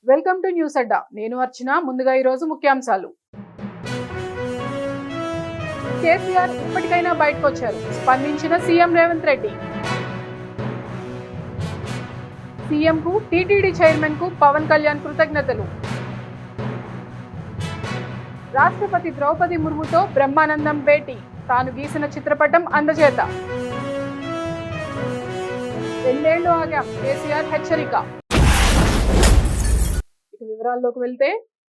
Welcome to news అడ్డా. నేను అర్చన. ముందుగా ఈరోజు ముఖ్యాంశాలు. కేసీఆర్ ఇప్పటికైనా బయటకు వచ్చారు. స్పందించిన సీఎం రేవంత్ రెడ్డి. సీఎం కు టీటీడీ చైర్మన్ కు పవన్ కళ్యాణ్ కృతజ్ఞతలు. రాష్ట్రపతి ద్రౌపది ముర్ముతో బ్రహ్మానందం భేటీ. తాను గీసిన చిత్రపటం అందజేత. 2 ఏళ్లు ఆగాం, కేసీఆర్ హెచ్చరిక. వివరాల్లోకి వెళ్తే,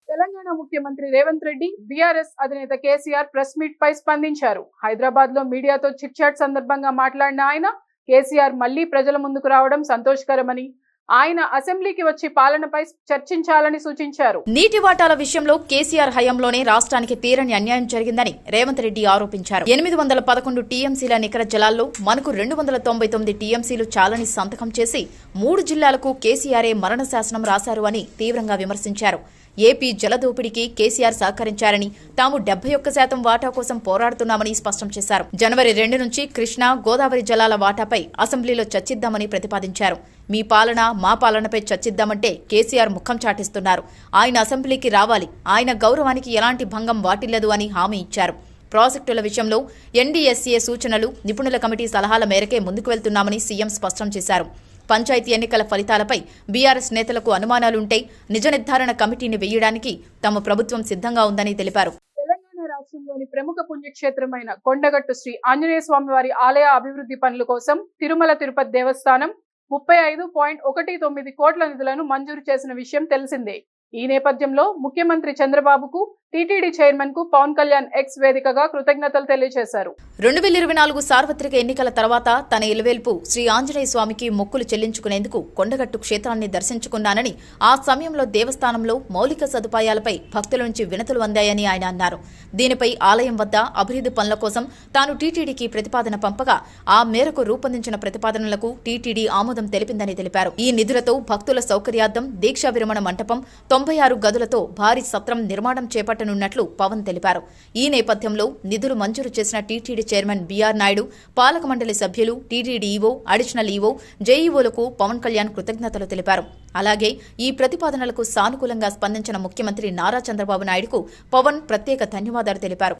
తెలంగాణ ముఖ్యమంత్రి రేవంత్ రెడ్డి, బీఆర్ఎస్ అధినేత కేసీఆర్ ప్రెస్ మీట్ పై స్పందించారు. హైదరాబాద్ లో మీడియాతో చిట్ చాట్ సందర్భంగా మాట్లాడిన ఆయన, కేసీఆర్ మళ్లీ ప్రజల ముందుకు రావడం సంతోషకరమని, ఆయన అసెంబ్లీకి వచ్చి పాలనపై చర్చించాలని సూచించారు. నీటి వాటాల విషయంలో కేసీఆర్ హయాంలోనే రాష్ట్రానికి తీరని అన్యాయం జరిగిందని రేవంత్ రెడ్డి ఆరోపించారు. 811 టీఎంసీల నికర జలాల్లో మనకు 299 టీఎంసీలు చాలని సంతకం చేసి 3 జిల్లాలకు కేసీఆరే మరణ శాసనం రాశారు అని తీవ్రంగా విమర్శించారు. ఏపీ జలదోపిడికి కేసీఆర్ సహకరించారని, తాము 71% వాటా కోసం పోరాడుతున్నామని స్పష్టం చేశారు. జనవరి 2 నుంచి కృష్ణా, గోదావరి జలాల వాటాపై అసెంబ్లీలో చర్చిద్దామని ప్రతిపాదించారు. మీ పాలన, మా పాలనపై చర్చిద్దామంటే కేసీఆర్ ముఖం చాటిస్తున్నారు. ఆయన అసెంబ్లీకి రావాలి, ఆయన గౌరవానికి ఎలాంటి భంగం వాటిల్లదు అని హామీ ఇచ్చారు. ప్రాజెక్టుల విషయంలో ఎన్డీఎస్ఏ సూచనలు, నిపుణుల కమిటీ సలహాల మేరకే ముందుకు వెళ్తున్నామని సీఎం స్పష్టం చేశారు. పంచాయతీ ఎన్నికల ఫలితాలపై బీఆర్ఎస్ నేతలకు అనుమానాలుంటే నిజ నిర్ధారణ కమిటీని వేయడానికి తమ ప్రభుత్వం సిద్ధంగా ఉందని తెలిపారు. తెలంగాణ రాష్ట్రంలోని ప్రముఖ పుణ్యక్షేత్రమైన కొండగట్టు శ్రీ ఆంజనేయ స్వామి వారి ఆలయ అభివృద్ధి పనుల కోసం తిరుమల తిరుపతి దేవస్థానం 35.19 కోట్ల నిధులను మంజూరు చేసిన విషయం తెలిసిందే. ఈ నేపథ్యంలో ముఖ్యమంత్రి చంద్రబాబుకు, టీటీడీ చైర్మన్ కు పవన్ కళ్యాణ్ ఎక్స్ వేదికగా కృతజ్ఞతలు తెలియజేశారు. 2024 సార్వత్రిక ఎన్నికల తర్వాత తన ఇలవేల్పు శ్రీ ఆంజనేయ స్వామికి మొక్కులు చెల్లించుకునేందుకు కొండగట్టు క్షేత్రాన్ని దర్శించుకున్నానని, ఆ సమయంలో దేవస్థానంలో మౌలిక సదుపాయాలపై భక్తుల నుంచి వినతులు అందాయని ఆయన అన్నారు. దీనిపై ఆలయం వద్ద అభివృద్ధి పనుల కోసం తాను టీటీడీకి ప్రతిపాదన పంపగా, ఆ మేరకు రూపొందించిన ప్రతిపాదనలకు టీటీడీ ఆమోదం తెలిపిందని తెలిపారు. ఈ నిధులతో భక్తుల సౌకర్యార్థం దీక్షా విరమణ మంటపం, 96 గదులతో భారీ సత్రం నిర్మాణం చేపట్టనున్నట్లు పవన్ తెలిపారు. ఈ నేపథ్యంలో నిధులు మంజూరు చేసిన టీటీడీ చైర్మన్ బీఆర్ నాయుడు, పాలక మండలి సభ్యులు, టీటీడీ ఈవో, అడిషనల్ ఈవో, జేఈఓలకు పవన్ కళ్యాణ్ కృతజ్ఞతలు తెలిపారు. అలాగే ఈ ప్రతిపాదనలకు సానుకూలంగా స్పందించిన ముఖ్యమంత్రి నారా చంద్రబాబు నాయుడుకు పవన్ ప్రత్యేక ధన్యవాదాలు తెలిపారు.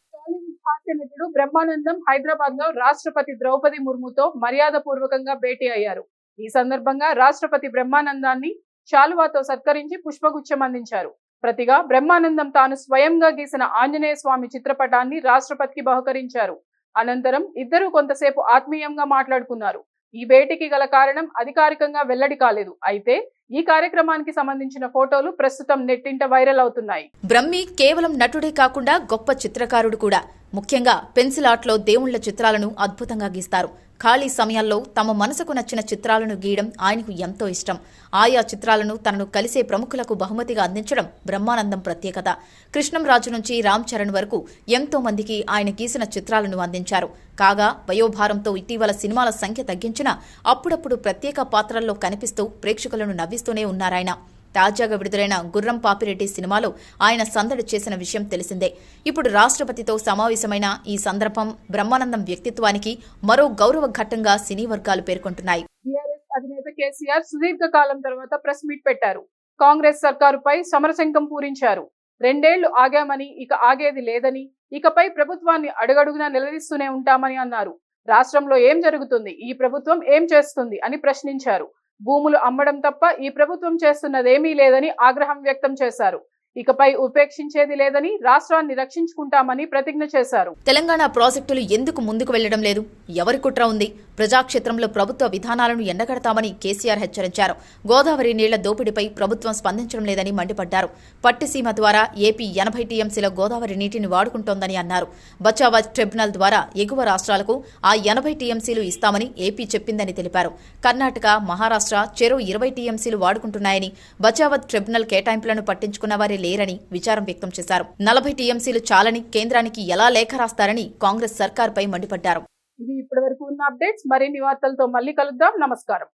హాస్యనటుడు బ్రహ్మానందం హైదరాబాద్ లో రాష్ట్రపతి ద్రౌపది ముర్ముతో మర్యాదపూర్వకంగా భేటీ అయ్యారు. ఈ సందర్భంగా రాష్ట్రపతి బ్రహ్మానందాన్ని శాలువాతో సత్కరించి పుష్పగుచ్చం అందించారు. ప్రతిగా బ్రహ్మానందం తాను స్వయంగా గీసిన ఆంజనేయ స్వామి చిత్రపటాన్ని రాష్ట్రపతికి బహుకరించారు. అనంతరం ఇద్దరూ కొంతసేపు ఆత్మీయంగా మాట్లాడుకున్నారు. ఈ భేటీకి గల కారణం అధికారికంగా వెల్లడి కాలేదు. అయితే ఈ కార్యక్రమానికి సంబంధించిన ఫోటోలు ప్రస్తుతం నెట్టింట వైరల్ అవుతున్నాయి. బ్రహ్మి కేవలం నటుడే కాకుండా గొప్ప చిత్రకారుడు కూడా. ముఖ్యంగా పెన్సిల్ ఆర్ట్లో దేవుళ్ల చిత్రాలను అద్భుతంగా గీస్తారు. ఖాళీ సమయాల్లో తమ మనసుకు నచ్చిన చిత్రాలను గీయడం ఆయనకు ఎంతో ఇష్టం. ఆయా చిత్రాలను తనను కలిసే ప్రముఖులకు బహుమతిగా అందించడం బ్రహ్మానందం ప్రత్యేకత. కృష్ణంరాజు నుంచి రామ్ చరణ్ వరకు ఎంతో మందికి ఆయన గీసిన చిత్రాలను అందించారు. కాగా వయోభారంతో ఇటీవల సినిమాల సంఖ్య తగ్గించినా అప్పుడప్పుడు ప్రత్యేక పాత్రల్లో కనిపిస్తూ ప్రేక్షకులను నవ్విస్తూనే ఉన్నారాయన. తాజాగా విడుదలైన గుర్రం పాపిరెడ్డి సినిమాలో ఆయన సందడి చేసిన విషయం తెలిసిందే. ఇప్పుడు రాష్ట్రపతితో సమావేశమైన ఈ సందర్భం బ్రహ్మానందం వ్యక్తిత్వానికి మరో గౌరవ ఘట్టంగా సినీ వర్గాలు పేర్కొంటున్నాయి. బీఆర్ఎస్ అధినేత కేసీఆర్ సుదీర్ఘ కాలం తర్వాత ప్రెస్ మీట్ పెట్టారు. కాంగ్రెస్ సర్కారుపై సమరశంఖం పూరించారు. 2 ఏళ్లు ఆగామని, ఇక ఆగేది లేదని, ఇకపై ప్రభుత్వాన్ని అడుగడుగునా నిలదీస్తూనే ఉంటామని అన్నారు. రాష్ట్రంలో ఏం జరుగుతుంది, ఈ ప్రభుత్వం ఏం చేస్తుంది అని ప్రశ్నించారు. భూములు అమ్మడం తప్ప ఈ ప్రభుత్వం చేస్తున్నదేమీ లేదని ఆగ్రహం వ్యక్తం చేశారు. ఇకపై ఉపేక్షించేది లేదని, రాష్ట్రాన్ని రక్షించుకుంటామని ప్రతిజ్ఞ చేశారు. తెలంగాణ ప్రాజెక్టులు ఎందుకు ముందుకు వెళ్లడం లేదు? ఎవరి కుట్ర ఉంది? ప్రజాక్షేత్రంలో ప్రభుత్వ విధానాలను ఎండగడతామని కేసీఆర్ హెచ్చరించారు. గోదావరి నీళ్ల దోపిడీపై ప్రభుత్వం స్పందించడం లేదని మండిపడ్డారు. పట్టిసీమ ద్వారా ఏపీ 80 టీఎంసీల గోదావరి నీటిని వాడుకుంటోందని అన్నారు. బచావత్ ట్రిబ్యునల్ ద్వారా ఎగువ రాష్ట్రాలకు ఆ 80 టీఎంసీలు ఇస్తామని ఏపీ చెప్పిందని తెలిపారు. కర్ణాటక, మహారాష్ట్ర చెరో 20 టీఎంసీలు వాడుకుంటున్నాయని, బచావత్ ట్రిబ్యునల్ కేటాయింపులను పట్టించుకున్న వారే లేరని విచారం వ్యక్తం చేశారు. 40 టీఎంసీలు చాలని కేంద్రానికి ఎలా లేఖ రాస్తారని కాంగ్రెస్ సర్కార్పై మండిపడ్డారు. ఇది ఇప్పటివరకు ఉన్న అప్డేట్స్. మరిన్ని వార్తలతో మళ్ళీ కలుద్దాం. నమస్కారం.